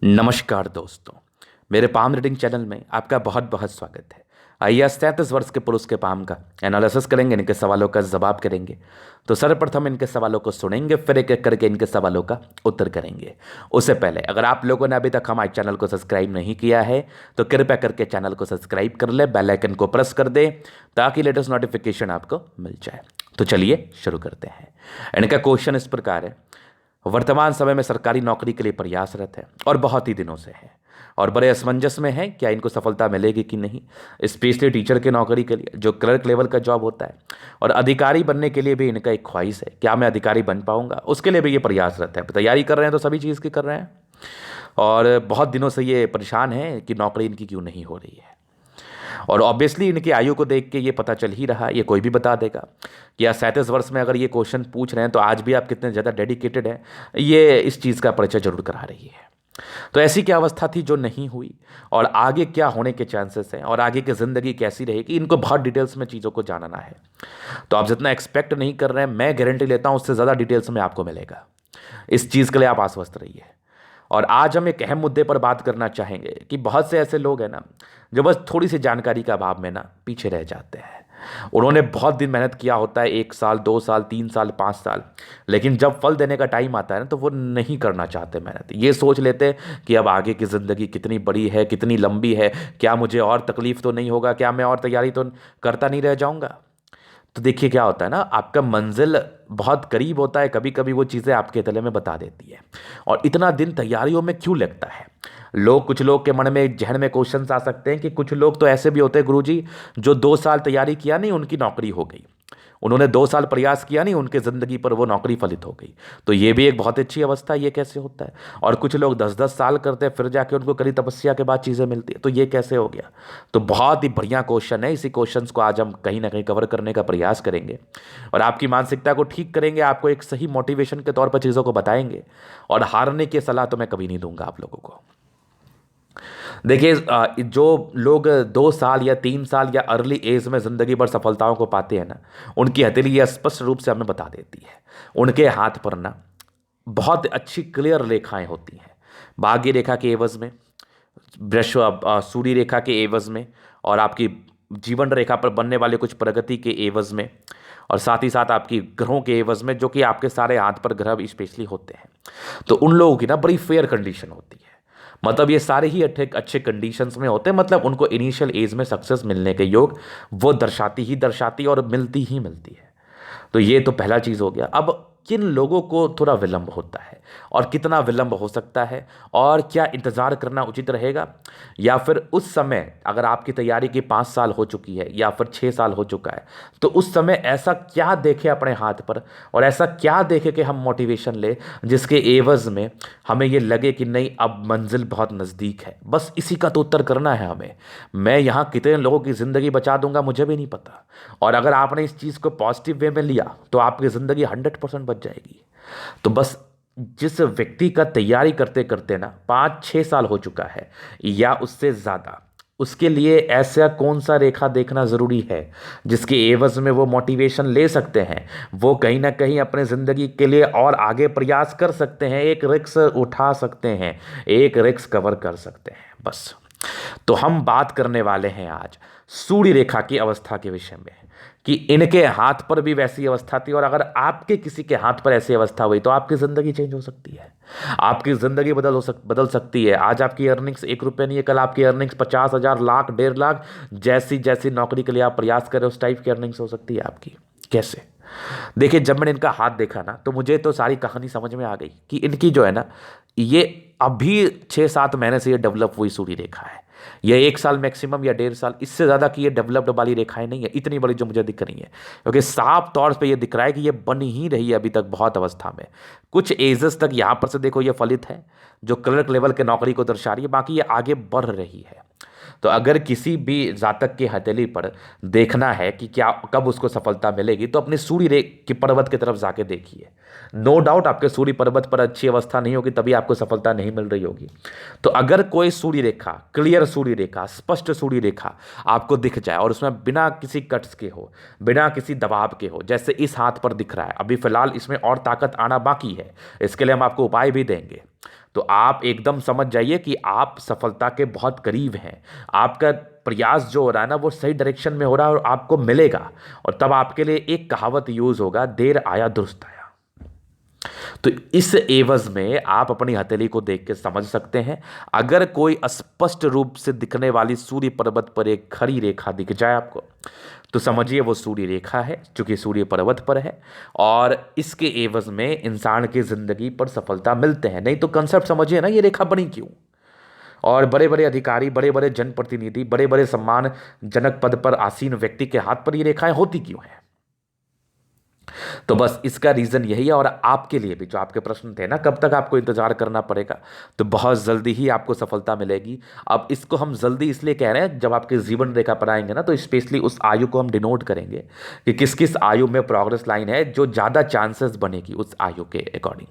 नमस्कार दोस्तों, मेरे पाम रीडिंग चैनल में आपका बहुत बहुत स्वागत है। आइए 37 वर्ष के पुरुष के पाम का एनालिसिस करेंगे, इनके सवालों का जवाब करेंगे। तो सर्वप्रथम इनके सवालों को सुनेंगे, फिर एक एक करके इनके सवालों का उत्तर करेंगे। उससे पहले अगर आप लोगों ने अभी तक हमारे चैनल को सब्सक्राइब नहीं किया है तो कृपया करके चैनल को सब्सक्राइब कर ले, बेल आइकन को प्रेस कर दे ताकि लेटेस्ट नोटिफिकेशन आपको मिल जाए। तो चलिए शुरू करते हैं। इनका क्वेश्चन इस प्रकार है। वर्तमान समय में सरकारी नौकरी के लिए प्रयासरत है और बहुत ही दिनों से है और बड़े असमंजस में है क्या इनको सफलता मिलेगी कि नहीं। स्पेशली टीचर की नौकरी के लिए जो क्लर्क लेवल का जॉब होता है, और अधिकारी बनने के लिए भी इनका एक ख्वाहिश है, क्या मैं अधिकारी बन पाऊंगा, उसके लिए भी ये प्रयासरत है। तैयारी कर रहे हैं तो सभी चीज़ की कर रहे हैं और बहुत दिनों से ये परेशान है कि नौकरी इनकी क्यों नहीं हो रही है। और ऑब्वियसली इनकी आयु को देख के ये पता चल ही रहा, ये कोई भी बता देगा कि या 37 वर्ष में अगर ये क्वेश्चन पूछ रहे हैं तो आज भी आप कितने ज़्यादा डेडिकेटेड हैं, ये इस चीज़ का परिचय जरूर करा रही है। तो ऐसी क्या अवस्था थी जो नहीं हुई और आगे क्या होने के चांसेस हैं और आगे की ज़िंदगी कैसी रहेगी, इनको बहुत डिटेल्स में चीज़ों को जानना है। तो आप जितना एक्सपेक्ट नहीं कर रहे हैं, मैं गारंटी लेता हूँ उससे ज़्यादा डिटेल्स में आपको मिलेगा। इस चीज़ के लिए आप आश्वस्त रहिए। और आज हम एक अहम मुद्दे पर बात करना चाहेंगे कि बहुत से ऐसे लोग हैं ना जो बस थोड़ी सी जानकारी का अभाव में ना पीछे रह जाते हैं। उन्होंने बहुत दिन मेहनत किया होता है, 1 साल 2 साल 3 साल 5 साल, लेकिन जब फल देने का टाइम आता है ना तो वो नहीं करना चाहते मेहनत। ये सोच लेते कि अब आगे की ज़िंदगी कितनी बड़ी है, कितनी लंबी है, क्या मुझे और तकलीफ तो नहीं होगा, क्या मैं और तैयारी तो करता नहीं रह जाऊंगा। तो देखिए क्या होता है ना, आपका मंजिल बहुत करीब होता है, कभी कभी वो चीज़ें आपके तले में बता देती है। और इतना दिन तैयारियों में क्यों लगता है? कुछ लोग के मन में जहन में क्वेश्चंस आ सकते हैं कि कुछ लोग तो ऐसे भी होते हैं गुरुजी जो 2 साल तैयारी किया नहीं, उनकी नौकरी हो गई। उन्होंने 2 साल प्रयास किया नहीं, उनके ज़िंदगी पर वो नौकरी फलित हो गई। तो ये भी एक बहुत अच्छी अवस्था है। ये कैसे होता है? और कुछ लोग 10-10 साल करते हैं फिर जाके उनको कड़ी तपस्या के बाद चीज़ें मिलती है। तो ये कैसे हो गया? तो बहुत ही बढ़िया क्वेश्चन है। इसी क्वेश्चन को आज हम कहीं ना कहीं कवर करने का प्रयास करेंगे और आपकी मानसिकता को ठीक करेंगे, आपको एक सही मोटिवेशन के तौर पर चीज़ों को बताएंगे। और हारने की सलाह तो मैं कभी नहीं दूंगा आप लोगों को। देखिए, जो लोग 2 साल या 3 साल या अर्ली एज में ज़िंदगी भर सफलताओं को पाते हैं ना, उनकी हथेली यह स्पष्ट रूप से हमें बता देती है। उनके हाथ पर ना बहुत अच्छी क्लियर रेखाएं होती हैं। भाग्य रेखा के एवज में, सूर्य रेखा के एवज में, और आपकी जीवन रेखा पर बनने वाले कुछ प्रगति के एवज में, और साथ ही साथ आपकी ग्रहों के एवज में, जो कि आपके सारे हाथ पर ग्रह स्पेशली होते हैं। तो उन लोगों की ना बड़ी फेयर कंडीशन होती है। मतलब ये सारे ही अच्छे अच्छे कंडीशंस में होते हैं, मतलब उनको इनिशियल एज में सक्सेस मिलने के योग वो दर्शाती और मिलती ही मिलती है। तो ये तो पहला चीज़ हो गया। अब किन लोगों को थोड़ा विलंब होता है और कितना विलंब हो सकता है, और क्या इंतज़ार करना उचित रहेगा, या फिर उस समय अगर आपकी तैयारी की 5 साल हो चुकी है या फिर 6 साल हो चुका है, तो उस समय ऐसा क्या देखे अपने हाथ पर और ऐसा क्या देखे कि हम मोटिवेशन ले जिसके एवज में हमें ये लगे कि नहीं, अब मंजिल बहुत नज़दीक है। बस इसी का तो उत्तर करना है हमें। मैं यहाँ कितने लोगों की ज़िंदगी बचा दूंगा मुझे भी नहीं पता। और अगर आपने इस चीज़ को पॉजिटिव वे में लिया तो आपकी ज़िंदगी 100% बच जाएगी। तो बस जिस व्यक्ति का तैयारी करते करते ना 5-6 साल हो चुका है या उससे ज़्यादा, उसके लिए ऐसा कौन सा रेखा देखना ज़रूरी है जिसके एवज में वो मोटिवेशन ले सकते हैं, वो कहीं ना कहीं अपने ज़िंदगी के लिए और आगे प्रयास कर सकते हैं, एक रिस्क उठा सकते हैं, एक रिस्क कवर कर सकते हैं। बस तो हम बात करने वाले हैं आज सूर्य रेखा की अवस्था के विषय में कि इनके हाथ पर भी वैसी अवस्था थी, और अगर आपके किसी के हाथ पर ऐसी अवस्था हुई तो आपकी ज़िंदगी चेंज हो सकती है, आपकी ज़िंदगी बदल सकती है। आज आपकी अर्निंग्स 1 रुपये नहीं है, कल आपकी अर्निंग्स 50,000, लाख, 1.5 लाख, जैसी जैसी नौकरी के लिए आप प्रयास करें उस टाइप की अर्निंग्स हो सकती है आपकी। कैसे? देखिए, जब मैंने इनका हाथ देखा ना तो मुझे तो सारी कहानी समझ में आ गई कि इनकी जो है ना, ये अभी 6-7 महीने से ये डेवलप हुई सूर्य रेखा है। ये 1 साल मैक्सिमम या 1.5 साल, इससे ज़्यादा की ये डेवलप्ड वाली रेखाएं नहीं है इतनी बड़ी जो मुझे दिख रही है, क्योंकि साफ तौर पे ये दिख रहा है कि ये बन ही रही है अभी तक बहुत अवस्था में। कुछ एजेस तक यहाँ पर से देखो ये फलित है, जो क्लर्क लेवल के नौकरी को दर्शा रही है, बाकी ये आगे बढ़ रही है। तो अगर किसी भी जातक की हथेली पर देखना है कि क्या कब उसको सफलता मिलेगी, तो अपने सूर्य रे की पर्वत की तरफ जाके देखिए। नो डाउट आपके सूर्य पर्वत पर अच्छी अवस्था नहीं होगी, तभी आपको सफलता नहीं मिल रही होगी। तो अगर कोई सूर्य रेखा, क्लियर सूर्य रेखा, स्पष्ट सूर्य रेखा आपको दिख जाए और उसमें बिना किसी कट्स के हो, बिना किसी दबाव के हो, जैसे इस हाथ पर दिख रहा है, अभी फिलहाल इसमें और ताकत आना बाकी है, इसके लिए हम आपको उपाय भी देंगे, तो आप एकदम समझ जाइए कि आप सफलता के बहुत करीब हैं। आपका प्रयास जो हो रहा है ना, वो सही डायरेक्शन में हो रहा है और आपको मिलेगा। और तब आपके लिए एक कहावत यूज होगा, देर आया दुरुस्त आया। तो इस एवज में आप अपनी हथेली को देख के समझ सकते हैं, अगर कोई स्पष्ट रूप से दिखने वाली सूर्य पर्वत पर एक खड़ी रेखा दिख जाए आपको, तो समझिए वो सूर्य रेखा है, चूंकि सूर्य पर्वत पर है, और इसके एवज में इंसान की जिंदगी पर सफलता मिलते हैं। नहीं तो कंसेप्ट समझिए ना, ये रेखा बनी क्यों, और बड़े बड़े अधिकारी, बड़े बड़े जनप्रतिनिधि, बड़े बड़े सम्मानजनक पद पर आसीन व्यक्ति के हाथ पर ये रेखाएं होती क्यों हैं? तो बस इसका रीजन यही है। और आपके लिए भी जो आपके प्रश्न थे ना, कब तक आपको इंतजार करना पड़ेगा, तो बहुत जल्दी ही आपको सफलता मिलेगी। अब इसको हम जल्दी इसलिए कह रहे हैं, जब आपके जीवन रेखा पर आएंगे ना, तो स्पेशली उस आयु को हम डिनोट करेंगे कि किस किस आयु में प्रोग्रेस लाइन है जो ज़्यादा चांसेस बनेगी उस आयु के अकॉर्डिंग।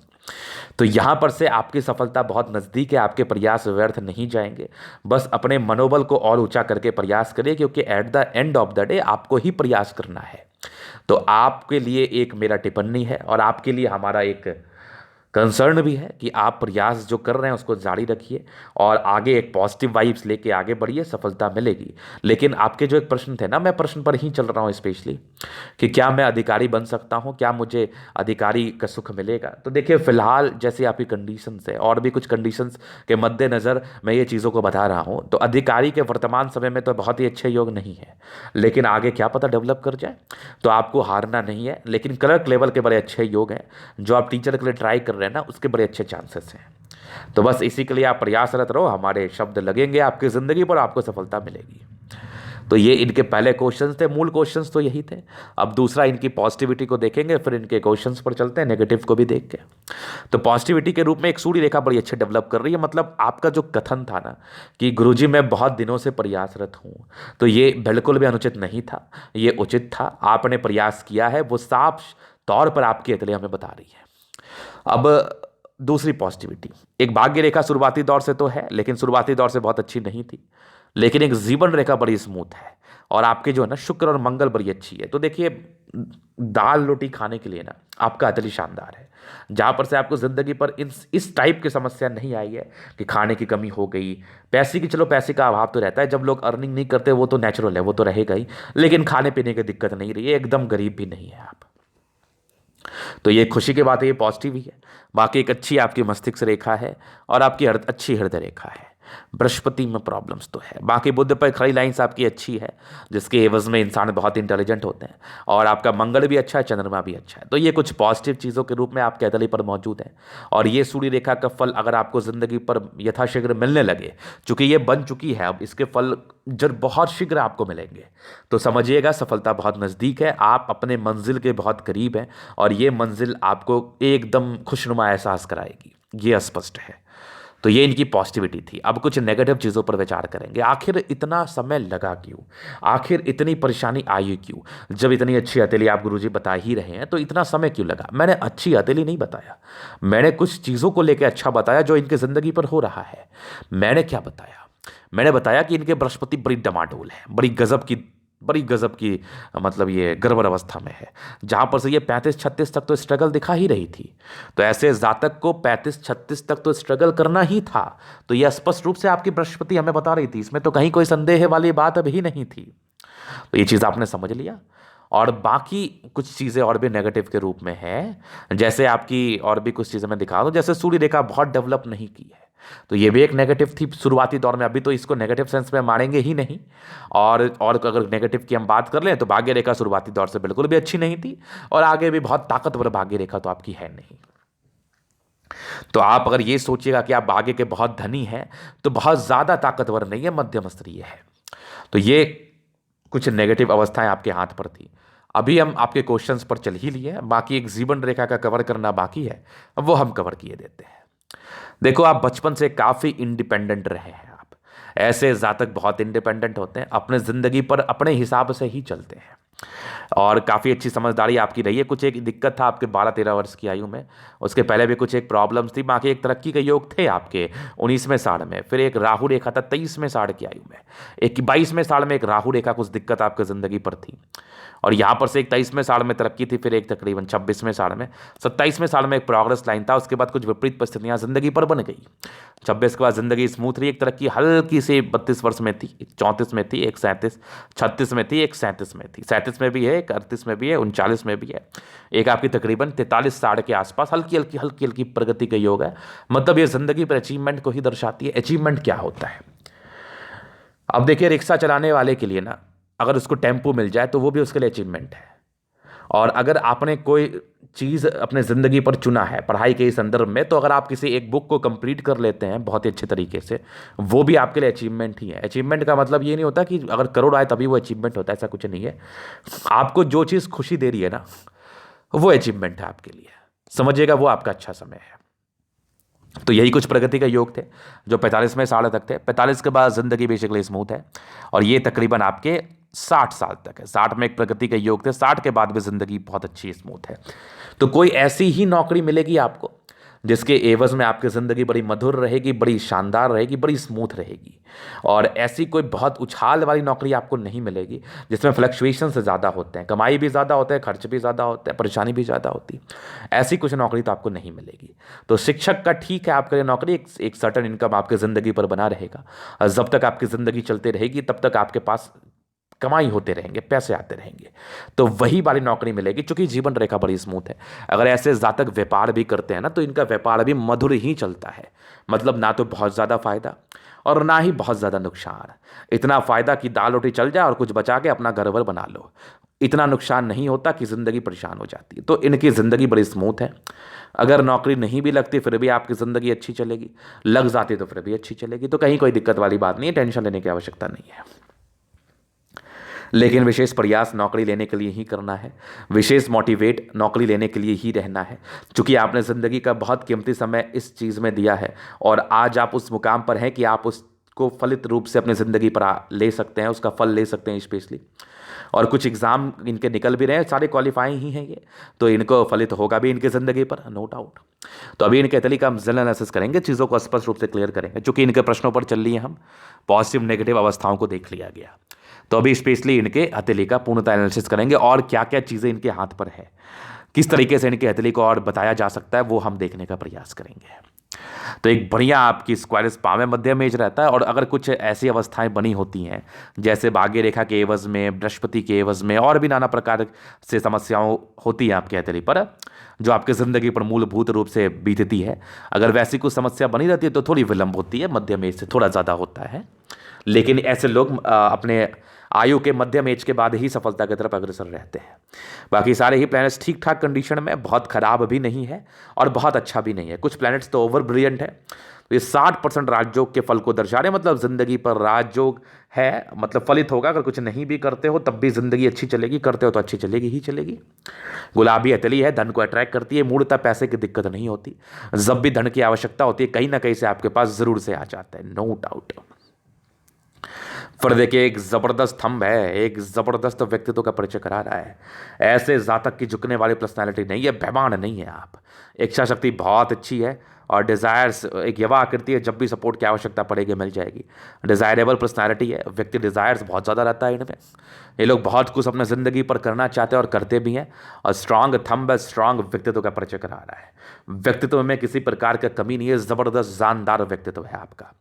तो यहां पर से आपकी सफलता बहुत नज़दीक है, आपके प्रयास व्यर्थ नहीं जाएंगे। बस अपने मनोबल को और ऊंचा करके प्रयास करिए, क्योंकि at the end of the day आपको ही प्रयास करना है। तो आपके लिए एक मेरा टिप्पणी है, और आपके लिए हमारा एक कंसर्न भी है कि आप प्रयास जो कर रहे हैं उसको जारी रखिए और आगे एक पॉजिटिव वाइब्स लेके आगे बढ़िए, सफलता मिलेगी। लेकिन आपके जो एक प्रश्न थे ना, मैं प्रश्न पर ही चल रहा हूँ स्पेशली, कि क्या मैं अधिकारी बन सकता हूँ, क्या मुझे अधिकारी का सुख मिलेगा। तो देखिए, फिलहाल जैसे आपकी कंडीशंस है और भी कुछ कंडीशंस के मद्देनज़र मैं ये चीज़ों को बता रहा हूँ, तो अधिकारी के वर्तमान समय में तो बहुत ही अच्छे योग नहीं है, लेकिन आगे क्या पता डेवलप कर जाए। तो आपको हारना नहीं है, लेकिन क्लर्क लेवल के बड़े अच्छे योग हैं, जो आप टीचर के लिए ट्राई कर रहे हैं ना, उसके बड़े अच्छे चांसेस हैं। तो बस इसी के लिए आप प्रयासरत रहो, हमारे शब्द लगेंगे आपकी ज़िंदगी पर, आपको सफलता मिलेगी। तो ये इनके पहले क्वेश्चंस थे, मूल क्वेश्चंस तो यही थे। अब दूसरा इनकी पॉजिटिविटी को देखेंगे, फिर इनके क्वेश्चंस पर चलते हैं, नेगेटिव को भी देख के। तो पॉजिटिविटी के रूप में एक सूर्य रेखा बड़ी अच्छे डेवलप कर रही है। मतलब आपका जो कथन था ना कि गुरुजी मैं बहुत दिनों से प्रयासरत हूँ, तो ये बिल्कुल भी अनुचित नहीं था, ये उचित था। आपने प्रयास किया है, वो साफ तौर पर आपकी हथेली हमें बता रही है। अब दूसरी पॉजिटिविटी, एक भाग्य रेखा शुरुआती दौर से तो है, लेकिन शुरुआती दौर से बहुत अच्छी नहीं थी, लेकिन एक जीवन रेखा बड़ी स्मूथ है, और आपके जो है ना शुक्र और मंगल बड़ी अच्छी है। तो देखिए, दाल रोटी खाने के लिए ना आपका हथेली शानदार है, जहाँ पर से आपको ज़िंदगी पर इस टाइप की समस्या नहीं आई है कि खाने की कमी हो गई। पैसे की, चलो पैसे का अभाव तो रहता है, जब लोग अर्निंग नहीं करते वो तो नेचुरल है, वो तो रहेगा ही, लेकिन खाने पीने की दिक्कत नहीं रही है, एकदम गरीब भी नहीं है आप। तो ये खुशी की बात है, ये पॉजिटिव ही है। बाकी एक अच्छी आपकी मस्तिष्क रेखा है और आपकी अच्छी हृदय रेखा है। बृहस्पति में प्रॉब्लम्स तो है, बाकी बुध पर खड़ी लाइंस आपकी अच्छी है, जिसके एवज में इंसान बहुत इंटेलिजेंट होते हैं, और आपका मंगल भी अच्छा है, चंद्रमा भी अच्छा है। तो ये कुछ पॉजिटिव चीज़ों के रूप में आपके हथेली पर मौजूद है। और ये सूर्य रेखा का फल अगर आपको ज़िंदगी पर यथाशीघ्र मिलने लगे, चूंकि ये बन चुकी है, अब इसके फल जब बहुत शीघ्र आपको मिलेंगे, तो समझिएगा सफलता बहुत नज़दीक है, आप अपने मंजिल के बहुत करीब हैं, और ये मंजिल आपको एकदम खुशनुमा एहसास कराएगी, ये स्पष्ट है। तो ये इनकी पॉजिटिविटी थी। अब कुछ नेगेटिव चीज़ों पर विचार करेंगे। आखिर इतना समय लगा क्यों, आखिर इतनी परेशानी आई क्यों? जब इतनी अच्छी हथेली आप गुरुजी बता ही रहे हैं, तो इतना समय क्यों लगा? मैंने अच्छी हथेली नहीं बताया, मैंने कुछ चीज़ों को लेकर अच्छा बताया जो इनकी ज़िंदगी पर हो रहा है। मैंने क्या बताया? मैंने बताया कि इनके बृहस्पति बड़ी डमाडोल है, बड़ी गजब की, मतलब ये गड़बड़ अवस्था में है, जहाँ पर से ये 35-36 तक तो स्ट्रगल दिखा ही रही थी। तो ऐसे जातक को 35-36 तक तो स्ट्रगल करना ही था। तो यह स्पष्ट रूप से आपकी बृहस्पति हमें बता रही थी, इसमें तो कहीं कोई संदेह वाली बात अभी नहीं थी। तो ये चीज़ आपने समझ लिया। और बाकी कुछ चीज़ें और भी नेगेटिव के रूप में है, जैसे आपकी और भी कुछ चीज़ें मैं दिखा दूँ, जैसे सूर्य रेखा बहुत डेवलप नहीं की है, तो ये भी एक नेगेटिव थी शुरुआती दौर में। अभी तो इसको नेगेटिव सेंस में मानेंगे ही नहीं। और अगर नेगेटिव की हम बात कर लें, तो भाग्य रेखा शुरुआती दौर से बिल्कुल भी अच्छी नहीं थी, और आगे भी बहुत ताकतवर भाग्य रेखा तो आपकी है नहीं। तो आप अगर ये सोचिएगा कि आप भाग्य के बहुत धनी हैं, तो बहुत ज़्यादा ताकतवर नहीं है, मध्यम स्तरीय है। तो ये कुछ नेगेटिव अवस्थाएं आपके हाथ पर थी। अभी हम आपके क्वेश्चंस पर चल ही लिए, बाकी एक जीवन रेखा का कवर करना बाकी है, वो हम कवर किए देते हैं। देखो, आप बचपन से काफ़ी इंडिपेंडेंट रहे हैं। आप ऐसे जातक बहुत इंडिपेंडेंट होते हैं, अपने ज़िंदगी पर अपने हिसाब से ही चलते हैं। और काफ़ी अच्छी समझदारी आपकी रही है। कुछ एक दिक्कत था आपके 12-13 वर्ष की आयु में, उसके पहले भी कुछ एक प्रॉब्लम्स थी, बाकी एक तरक्की के योग थे आपके 19वें साल में, फिर एक राहु रेखा था 23वें साल की आयु में, एक 22वें साल में एक राहु रेखा कुछ दिक्कत आपकी ज़िंदगी पर थी, और यहाँ पर से एक 23वें साल में तरक्की थी, फिर एक तकरीबन 26वें साल में, 27वें साल में एक प्रोग्रेस लाइन था, उसके बाद कुछ विपरीत परिस्थितियाँ ज़िंदगी पर बन गई। 26 के बाद ज़िंदगी स्मूथ रही, एक तरक्की हल्की सी 32 वर्ष में थी, एक 34 में थी, एक 37, 36 में थी, एक 37 में थी, 37 में भी है, एक 38 में भी है, 39 में भी है, एक आपकी तकरीबन 43 साल के आसपास हल्की हल्की प्रगति का योग है। मतलब ये ज़िंदगी पर अचीवमेंट को ही दर्शाती है। अचीवमेंट क्या होता है? अब देखिए, रिक्शा चलाने वाले के लिए ना, अगर उसको टेम्पो मिल जाए तो वो भी उसके लिए अचीवमेंट है। और अगर आपने कोई चीज़ अपने ज़िंदगी पर चुना है पढ़ाई के संदर्भ में, तो अगर आप किसी एक बुक को कंप्लीट कर लेते हैं बहुत ही अच्छे तरीके से, वो भी आपके लिए अचीवमेंट ही है। अचीवमेंट का मतलब ये नहीं होता कि अगर करोड़ आए तभी वो अचीवमेंट होता है, ऐसा कुछ नहीं है। आपको जो चीज़ खुशी दे रही है ना, वो अचीवमेंट है आपके लिए, समझिएगा, वो आपका अच्छा समय है। तो यही कुछ प्रगति के योग थे जो 45वें साल तक थे। 45 के बाद ज़िंदगी बेसिकली स्मूथ है, और ये तकरीबन आपके 60 साल तक है। 60 में एक प्रगति के योग थे, 60 के बाद भी ज़िंदगी बहुत अच्छी स्मूथ है। तो कोई ऐसी ही नौकरी मिलेगी आपको जिसके एवज में आपकी ज़िंदगी बड़ी मधुर रहेगी, बड़ी शानदार रहेगी, बड़ी स्मूथ रहेगी। और ऐसी कोई बहुत उछाल वाली नौकरी आपको नहीं मिलेगी जिसमें फ्लक्चुएशन से ज़्यादा होते हैं, कमाई भी ज़्यादा होते हैं, खर्च भी ज़्यादा होते हैं, परेशानी भी ज़्यादा होती है। ऐसी कुछ नौकरी तो आपको नहीं मिलेगी। तो शिक्षक का ठीक है आपके लिए नौकरी, एक सर्टन इनकम आपकी ज़िंदगी पर बना रहेगा, और जब तक आपकी ज़िंदगी चलती रहेगी तब तक आपके पास कमाई होते रहेंगे, पैसे आते रहेंगे। तो वही वाली नौकरी मिलेगी, चूंकि जीवन रेखा बड़ी स्मूथ है। अगर ऐसे जातक व्यापार भी करते हैं ना, तो इनका व्यापार भी मधुर ही चलता है। मतलब ना तो बहुत ज़्यादा फायदा और ना ही बहुत ज़्यादा नुकसान। इतना फायदा कि दाल रोटी चल जाए और कुछ बचा के अपना घर वर बना लो, इतना नुकसान नहीं होता कि ज़िंदगी परेशान हो जाती है। तो इनकी ज़िंदगी बड़ी स्मूथ है। अगर नौकरी नहीं भी लगती फिर भी आपकी ज़िंदगी अच्छी चलेगी, लग जाती तो फिर भी अच्छी चलेगी। तो कहीं कोई दिक्कत वाली बात नहीं है, टेंशन लेने की आवश्यकता नहीं है। लेकिन विशेष प्रयास नौकरी लेने के लिए ही करना है, विशेष मोटिवेट नौकरी लेने के लिए ही रहना है, क्योंकि आपने ज़िंदगी का बहुत कीमती समय इस चीज़ में दिया है, और आज आप उस मुकाम पर हैं कि आप उसको फलित रूप से अपनी ज़िंदगी पर ले सकते हैं, उसका फल ले सकते हैं स्पेशली। और कुछ एग्ज़ाम इनके निकल भी रहे हैं, सारे क्वालिफाइंग ही हैं ये, तो इनको फलित होगा भी इनकी ज़िंदगी पर, नो डाउट। तो अभी इनके तरीके का हम जनरल एनालिसिस करेंगे, चीज़ों को स्पष्ट रूप से क्लियर करेंगे, चूँकि इनके प्रश्नों पर चल रही है, हम पॉजिटिव नेगेटिव अवस्थाओं को देख लिया गया। तो अभी स्पेशली इनके हथेली का पूर्णतः एनालिसिस करेंगे, और क्या क्या चीज़ें इनके हाथ पर है, किस तरीके से इनके हथेली को और बताया जा सकता है, वो हम देखने का प्रयास करेंगे। तो एक बढ़िया आपकी स्क्वायरस पाँव में मध्य मेज रहता है, और अगर कुछ ऐसी अवस्थाएं बनी होती हैं जैसे भाग्य रेखा के एवज में, बृहस्पति के एवज में, और भी नाना प्रकार से समस्याओं होती हैं आपके हथेली पर, जो आपकी ज़िंदगी पर मूलभूत रूप से बीतती है, अगर वैसी कुछ समस्या बनी रहती है तो थोड़ी विलंब होती है, मध्य मेज से थोड़ा ज़्यादा होता है। लेकिन ऐसे लोग अपने आयु के मध्यम एज के बाद ही सफलता की तरफ अग्रसर रहते हैं। बाकी सारे ही प्लैनेट्स ठीक ठाक कंडीशन में, बहुत खराब भी नहीं है और बहुत अच्छा भी नहीं है। कुछ प्लैनेट्स तो ओवर ब्रिलियंट है। तो ये 60% राजयोग के फल को दर्शा रहे हैं, मतलब जिंदगी पर राजयोग है, मतलब फलित होगा। अगर कुछ नहीं भी करते हो तब भी जिंदगी अच्छी चलेगी, करते हो तो अच्छी चलेगी ही चलेगी। गुलाबी हथेली है, धन को अट्रैक्ट करती है, मूलतः पैसे की दिक्कत नहीं होती। जब भी धन की आवश्यकता होती है कहीं ना कहीं से आपके पास जरूर से आ जाता है, नो डाउट। फिर देखिए एक जबरदस्त थंब है, एक जबरदस्त व्यक्तित्व का परिचय करा रहा है। ऐसे जातक की झुकने वाली पर्सनालिटी नहीं है, बेईमान नहीं है आप। इच्छा शक्ति बहुत अच्छी है और डिज़ायर्स एक युवा आकृति है, जब भी सपोर्ट की आवश्यकता पड़ेगी मिल जाएगी। डिज़ायरेबल पर्सनालिटी है, व्यक्ति डिज़ायर्स बहुत ज़्यादा रहता है इनमें। ये लोग बहुत कुछ अपने ज़िंदगी पर करना चाहते हैं और करते भी हैं। और स्ट्रांग थंब है, स्ट्रांग व्यक्तित्व का परिचय करा रहा है। व्यक्तित्व में किसी प्रकार का कमी नहीं है, ज़बरदस्त जानदार व्यक्तित्व है आपका।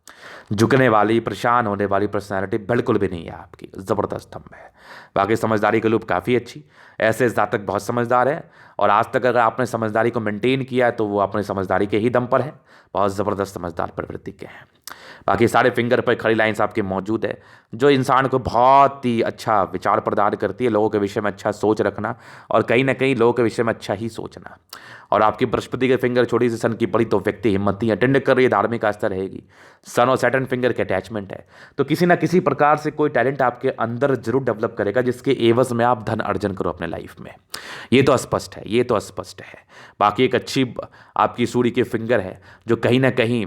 झुकने वाली, परेशान होने वाली पर्सनैलिटी बिल्कुल भी नहीं है आपकी, ज़बरदस्त थंब है। बाकी समझदारी की लूप काफ़ी अच्छी, ऐसे जातक बहुत समझदार हैं और आज तक अगर आपने समझदारी को मेंटेन किया है तो वो अपनी समझदारी के ही दम पर है, बहुत ज़बरदस्त समझदार प्रवृत्ति के हैं। बाकी सारे फिंगर पर खड़ी लाइंस आपके मौजूद है, जो इंसान को बहुत ही अच्छा विचार प्रदान करती है, लोगों के विषय में अच्छा सोच रखना और कहीं ना कहीं लोगों के विषय में अच्छा ही सोचना। और आपकी बृहस्पति के फिंगर छोटी सी सन की पड़ी तो व्यक्ति हिम्मती अटेंड कर रही है, धार्मिक आस्था रहेगी। सन और सैटर्न फिंगर के अटैचमेंट है, तो किसी ना किसी प्रकार से कोई टैलेंट आपके अंदर जरूर डेवलप करेगा जिसके एवज में आप धन अर्जन करो अपने लाइफ में। ये तो स्पष्ट है, ये तो स्पष्ट है। बाकी एक अच्छी आपकी सूर्य की फिंगर है जो कहीं ना कहीं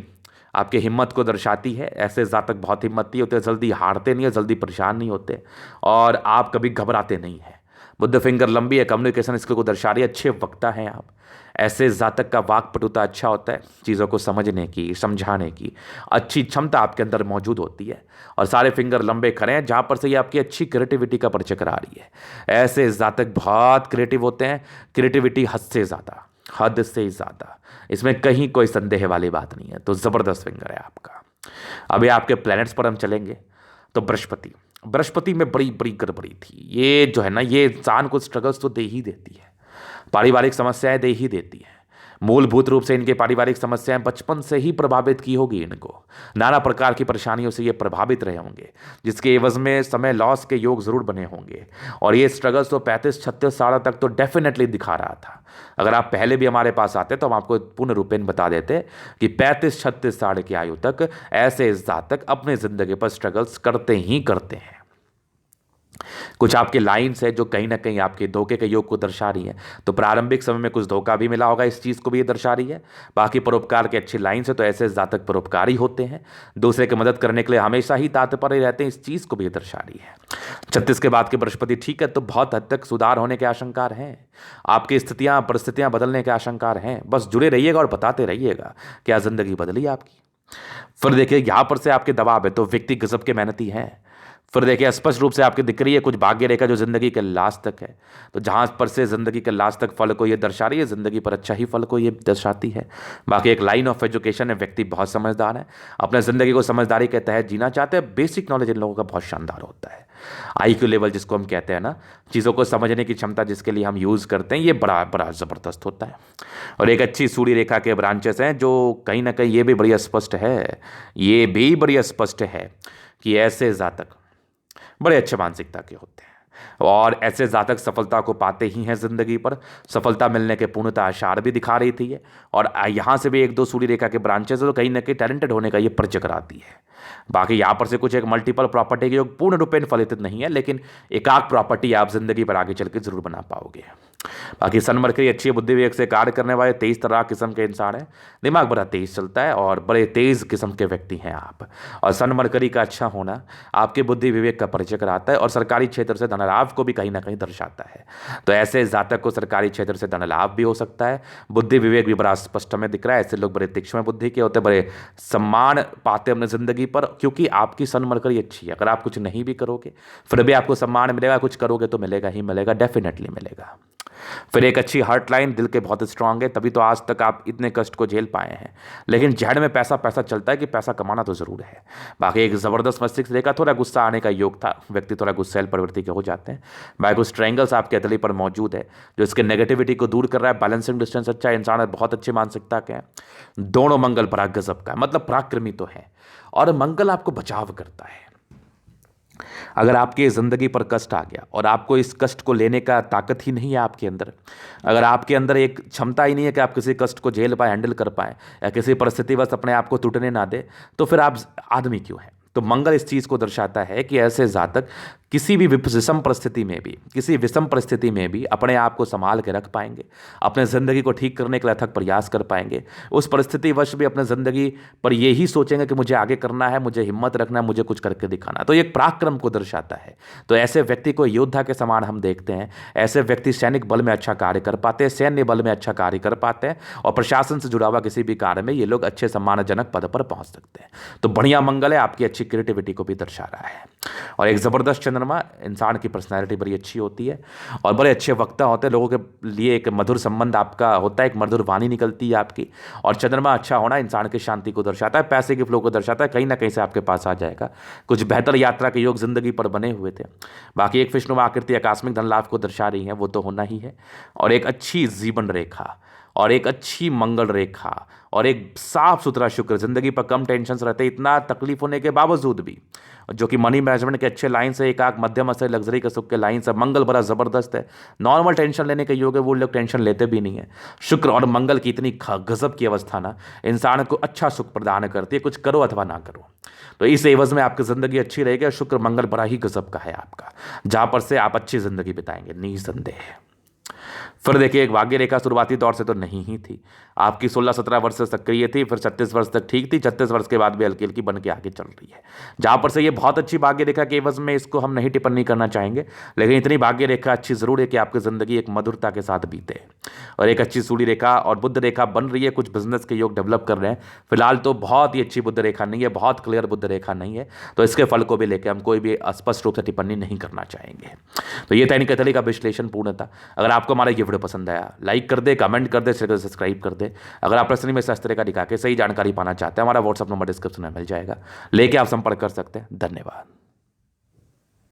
आपके हिम्मत को दर्शाती है। ऐसे जातक बहुत हिम्मती होते हैं, जल्दी हारते नहीं है, जल्दी परेशान नहीं होते और आप कभी घबराते नहीं हैं। बुद्ध फिंगर लंबी है, कम्युनिकेशन स्किल को दर्शा रही है, अच्छे वक्ता हैं आप। ऐसे जातक का वाक पटुता अच्छा होता है, चीज़ों को समझने की, समझाने की अच्छी क्षमता आपके अंदर मौजूद होती है। और सारे फिंगर लंबे खड़े हैं, जहाँ पर से ये आपकी अच्छी क्रिएटिविटी का परिचय करा रही है। ऐसे जातक बहुत क्रिएटिव होते हैं, क्रिएटिविटी हद से ज़्यादा, हद से ज़्यादा, इसमें कहीं कोई संदेह वाली बात नहीं है। तो ज़बरदस्त फिंगर है आपका। अभी आपके प्लैनेट्स पर हम चलेंगे। तो बृहस्पति, बृहस्पति में बड़ी बड़ी गड़बड़ी थी। ये जो है ना, ये इंसान को स्ट्रगल्स तो दे ही देती है, पारिवारिक समस्याएं दे ही देती है। मूलभूत रूप से इनके पारिवारिक समस्याएं बचपन से ही प्रभावित की होगी इनको, नाना प्रकार की परेशानियों से ये प्रभावित रहे होंगे, जिसके एवज में समय लॉस के योग जरूर बने होंगे। और ये स्ट्रगल्स तो 35-36 साल तक तो डेफिनेटली दिखा रहा था। अगर आप पहले भी हमारे पास आते तो हम आपको पूर्ण रूपेण बता देते कि 35-36 साल की आयु तक ऐसे जातक अपने जिंदगी पर स्ट्रगल्स करते ही करते हैं। कुछ आपके लाइन्स है जो कहीं ना कहीं आपके धोखे के योग को दर्शा रही है। तो प्रारंभिक समय में कुछ धोखा भी मिला होगा, इस चीज़ को भी ये दर्शा रही है। बाकी परोपकार की अच्छी लाइन्स है, तो ऐसे जातक परोपकारी होते हैं, दूसरे की मदद करने के लिए हमेशा ही तात्पर्य रहते हैं, इस चीज़ को भी ये दर्शा रही है। 36 के बाद के बृहस्पति ठीक है, तो बहुत हद तक सुधार होने के आशंकार हैं, आपकी स्थितियाँ परिस्थितियाँ बदलने के आशंकार हैं। बस जुड़े रहिएगा और बताते रहिएगा क्या जिंदगी बदली आपकी। फिर देखिए यहाँ पर से आपके दबाव है, तो व्यक्ति गजब के मेहनती हैं। फिर देखिए स्पष्ट रूप से आपकी दिख रही है कुछ भाग्य रेखा जो जिंदगी के लास्ट तक है। तो जहां पर से जिंदगी के लास्ट तक फल को ये दर्शा रही है, जिंदगी पर अच्छा ही फल को ये दर्शाती है। बाकी एक लाइन ऑफ एजुकेशन है, व्यक्ति बहुत समझदार है, अपने जिंदगी को समझदारी के तहत जीना चाहते हैं। बेसिक नॉलेज इन लोगों का बहुत शानदार होता है। IQ लेवल जिसको हम कहते हैं ना, चीज़ों को समझने की क्षमता जिसके लिए हम यूज़ करते हैं, ये बड़ा बड़ा ज़बरदस्त होता है। और एक अच्छी सूर्य रेखा के ब्रांचेस हैं जो कहीं ना कहीं ये भी बड़ी स्पष्ट है, ये भी बड़ी स्पष्ट है कि ऐसे जातक बड़े अच्छे मानसिकता के होते हैं और ऐसे जातक सफलता को पाते ही हैं जिंदगी पर। सफलता मिलने के पूर्णतः आशार भी दिखा रही थी ये। और यहाँ से भी 1-2 सूर्य रेखा के ब्रांचेस है, तो कहीं ना कहीं टैलेंटेड होने का ये परिचय कराती है। बाकी यहाँ पर से कुछ एक मल्टीपल प्रॉपर्टी के योग पूर्ण रूपेण फलित नहीं है, लेकिन एकाक प्रॉपर्टी आप जिंदगी पर आगे चल के जरूर बना पाओगे। बाकी सन मरकरी अच्छी बुद्धि विवेक से कार्य करने वाले 23 तरह किस्म के इंसान हैं, दिमाग बड़ा तेज चलता है और बड़े तेज किस्म के व्यक्ति हैं आप। और सन मरकरी का अच्छा होना आपके बुद्धि विवेक का परिचय कराता है और सरकारी क्षेत्र से धन लाभ को भी कहीं ना कहीं दर्शाता है। तो ऐसे जातक को सरकारी क्षेत्र से धन लाभ भी हो सकता है, बुद्धि विवेक भी बड़ा स्पष्ट में दिख रहा है। ऐसे लोग बड़े तीक्ष्ण बुद्धि के होते, बड़े सम्मान पाते अपने जिंदगी पर, क्योंकि आपकी सन मरकरी अच्छी है। अगर आप कुछ नहीं भी करोगे फिर भी आपको सम्मान मिलेगा, कुछ करोगे तो मिलेगा ही मिलेगा, डेफिनेटली मिलेगा। फिर एक अच्छी हार्ट लाइन, दिल के बहुत स्ट्रांग है, तभी तो आज तक आप इतने कष्ट को झेल पाए हैं। लेकिन जहन में पैसा पैसा चलता है कि पैसा कमाना तो जरूर है। बाकी एक जबरदस्त मस्तिष्क रेखा, थोड़ा गुस्सा आने का योग था, व्यक्ति थोड़ा गुस्सैल प्रवृत्ति के हो जाते हैं। बाकी कुछ ट्रायंगल्स आपके हथेली पर मौजूद है जो इसके नेगेटिविटी को दूर कर रहा है। बैलेंसिंग डिस्टेंस अच्छा है, इंसान बहुत अच्छी मानसिकता के हैं। दोनों मंगल बड़ा गजब का है, मतलब पराक्रमी तो है और मंगल आपको बचाव करता है। अगर आपके ज़िंदगी पर कष्ट आ गया और आपको इस कष्ट को लेने का ताकत ही नहीं है आपके अंदर, अगर आपके अंदर एक क्षमता ही नहीं है कि आप किसी कष्ट को झेल पाए, हैंडल कर पाए, या किसी परिस्थितिवश अपने आप को टूटने ना दे, तो फिर आप आदमी क्यों हैं। तो मंगल इस चीज़ को दर्शाता है कि ऐसे जातक किसी भी विषम परिस्थिति में भी, किसी विषम परिस्थिति में भी अपने आप को संभाल के रख पाएंगे, अपने ज़िंदगी को ठीक करने के लिए अथक प्रयास कर पाएंगे। उस परिस्थिति वश भी अपने ज़िंदगी पर यही सोचेंगे कि मुझे आगे करना है, मुझे हिम्मत रखना है, मुझे कुछ करके दिखाना। तो ये एक पराक्रम को दर्शाता है। तो ऐसे व्यक्ति को योद्धा के समान हम देखते हैं। ऐसे व्यक्ति सैनिक बल में अच्छा कार्य कर पाते हैं, सैन्य बल में अच्छा कार्य कर पाते हैं और प्रशासन से जुड़ा हुआ किसी भी कार्य में ये लोग अच्छे सम्मानजनक पद पर पहुंच सकते हैं। तो बढ़िया मंगल है, आपकी अच्छी क्रिएटिविटी को भी दर्शा रहा है। और एक ज़बरदस्त चंद्रमा, इंसान की पर्सनैलिटी बड़ी अच्छी होती है और बड़े अच्छे वक्ता होते हैं। लोगों के लिए एक मधुर संबंध आपका होता है, एक मधुर वाणी निकलती है आपकी। और चंद्रमा अच्छा होना इंसान की शांति को दर्शाता है, पैसे के फ्लो को दर्शाता है, कहीं ना कहीं से आपके पास आ जाएगा। कुछ बेहतर यात्रा के योग जिंदगी पर बने हुए थे। बाकी एक विष्णु आकृति आकस्मिक धन लाभ को दर्शा रही है, वो तो होना ही है। और एक अच्छी जीवन रेखा और एक अच्छी मंगल रेखा और एक साफ सुथरा शुक्र, जिंदगी पर कम टेंशन रहते, इतना तकलीफ होने के बावजूद भी, जो कि मनी मैनेजमेंट के अच्छे लाइन से, एक आग मध्यम स्तर लग्जरी के सुख के लाइन से। मंगल बड़ा जबरदस्त है, नॉर्मल टेंशन लेने के योग है, वो लोग टेंशन लेते भी नहीं है। शुक्र और मंगल की इतनी गजब की अवस्था ना इंसान को अच्छा सुख प्रदान करती है, कुछ करो अथवा ना करो। तो इस एवज में आपकी जिंदगी अच्छी रहेगी और शुक्र मंगल बड़ा ही गजब का है आपका, जहां पर से आप अच्छी जिंदगी बिताएंगे निसंदेह। फिर देखिए एक भाग्य रेखा शुरुआती दौर से तो नहीं ही थी, आपकी 16-17 वर्ष से सक्रिय थी, फिर 36 वर्ष तक ठीक थी, 36 वर्ष के बाद भी हल्की हल्की बन के आगे चल रही है। जहां पर से ये बहुत अच्छी भाग्य रेखा के एवज में इसको हम नहीं टिप्पणी करना चाहेंगे, लेकिन इतनी भाग्य रेखा अच्छी जरूर है कि आपकी जिंदगी एक मधुरता के साथ बीते। और एक अच्छी सूर्य रेखा और बुध रेखा बन रही है, कुछ बिजनेस के योग डेवलप कर रहे हैं। फिलहाल तो बहुत ही अच्छी बुध रेखा नहीं है, बहुत क्लियर बुध रेखा नहीं है, तो इसके फल को भी लेकर हम कोई भी स्पष्ट रूप से टिप्पणी नहीं करना चाहेंगे। तो ये दैनिक कैथोलिक का विश्लेषण पूर्ण था। अगर आपको हमारा ये वीडियो पसंद आया, लाइक कर दे, कमेंट कर दे, शेयर कर दे, सब्सक्राइब कर दे। अगर आप प्रश्न में शास्त्र का दिखा के सही जानकारी पाना चाहते हैं, हमारा व्हाट्सअप नंबर डिस्क्रिप्शन में मिल जाएगा, लेके आप संपर्क कर सकते हैं। धन्यवाद।